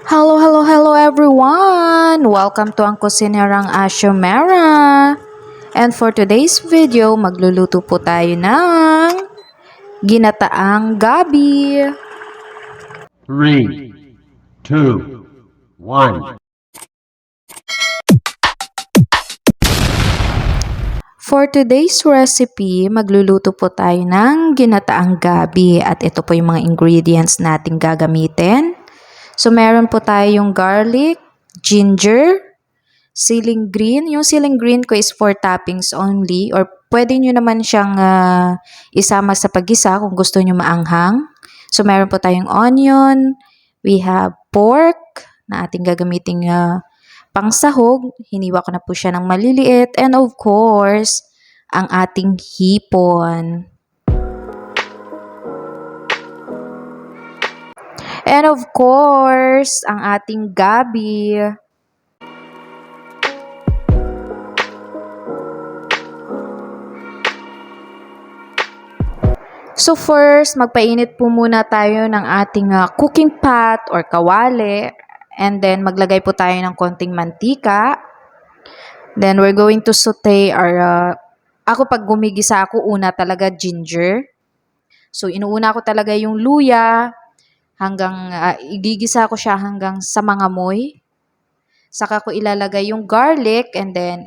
Hello, hello, hello everyone! Welcome to ang Kusinerang Ashomera. And for today's video, magluluto po tayo ng ginataang gabi. 3, 2, 1. For today's recipe, magluluto po tayo ng ginataang gabi at ito po yung mga ingredients nating gagamitin. So meron po tayong garlic, ginger, ceiling green. Yung ceiling green ko is for toppings only or pwede nyo naman siyang isama sa paggisa kung gusto nyo maanghang. So meron po tayong onion, we have pork na ating gagamiting pangsahog. Hiniwa ko na po siya ng maliliit and of course, ang ating hipon. And of course, ang ating gabi. So first, magpainit po muna tayo ng ating cooking pot or kawali. And then maglagay po tayo ng konting mantika. Then we're going to saute our, ako pag gumigisa ako, una talaga ginger. So inuuna ko talaga yung luya hanggang igigisa ko siya hanggang sa mangamoy. Saka ko ilalagay yung garlic and then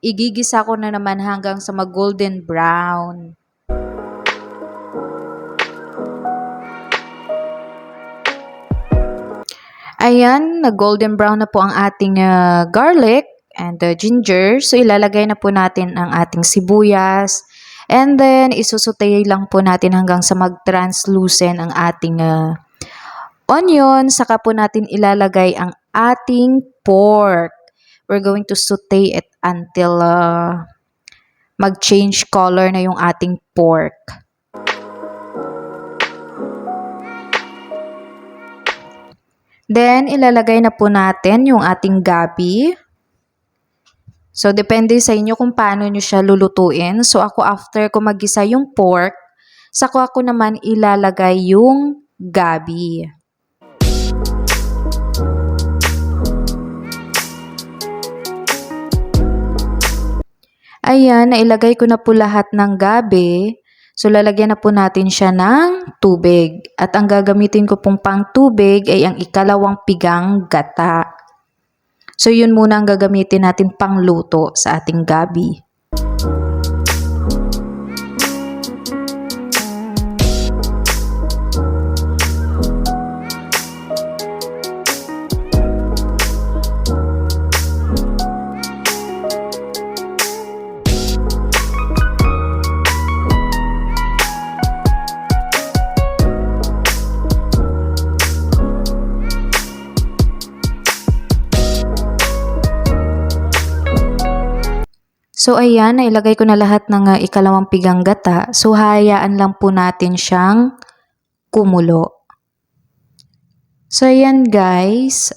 igigisa ko na naman hanggang sa mag-golden brown. Ayan, nag-golden brown na po ang ating garlic and ginger. So, ilalagay na po natin ang ating sibuyas. And then, isusutay lang po natin hanggang sa mag-translucent ang ating onion. Saka po natin ilalagay ang ating pork. We're going to saute it until mag-change color na yung ating pork. Then, ilalagay na po natin yung ating gabi. So, depende sa inyo kung paano nyo siya lulutuin. So, ako after ko magisa yung pork, saka ako naman ilalagay yung gabi. Ayan, nailagay ko na po lahat ng gabi. So, lalagyan na po natin siya ng tubig. At ang gagamitin ko pong pang tubig ay ang ikalawang pigang gata. So, yun muna ang gagamitin natin pang luto sa ating gabi. So, ayan, nailagay ko na lahat ng ikalawang pigang gata. So, hayaan lang po natin siyang kumulo. So, ayan guys,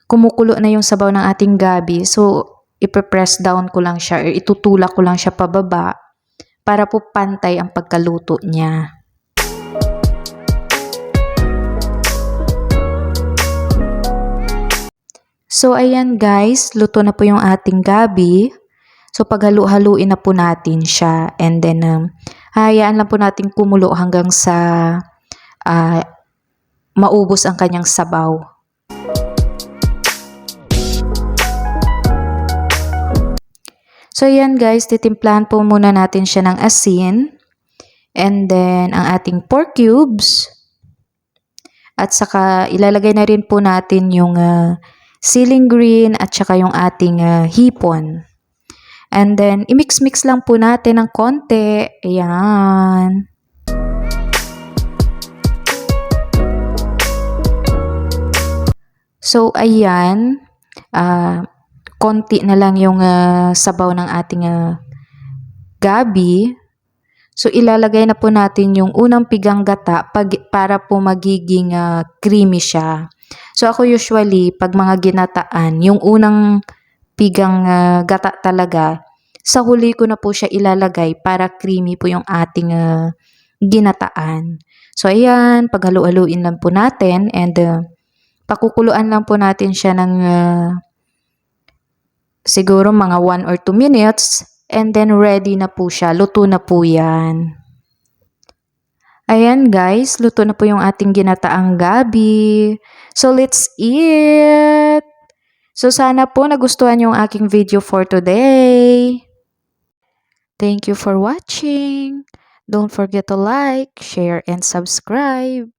kumukulo na yung sabaw ng ating gabi. So, ipe-press down ko lang siya or itutulak ko lang siya pababa para po pantay ang pagkaluto niya. So, ayan guys, luto na po yung ating gabi. So, paghalu-haluin na po natin siya. And then, hayaan lang po natin kumulo hanggang sa maubos ang kanyang sabaw. So, ayan guys, titimplahan po muna natin siya ng asin. And then, ang ating pork cubes. At saka, ilalagay na rin po natin yung ceiling green at saka yung ating hipon. And then, i-mix-mix lang po natin ng konti. Ayan. So, ayan. Konti na lang yung sabaw ng ating gabi. So, ilalagay na po natin yung unang pigang gata para po magiging creamy siya. So, ako usually, pag mga ginataan, yung unang pigang gata talaga, sa huli ko na po siya ilalagay para creamy po yung ating ginataan. So ayan, paghalu-haluin lang po natin and pakukuluan lang po natin siya ng siguro mga 1 or 2 minutes and then ready na po siya. Luto na po yan. Ayan guys, luto na po yung ating ginataang gabi. So let's eat! So sana po nagustuhan yung aking video for today. Thank you for watching. Don't forget to like, share, and subscribe.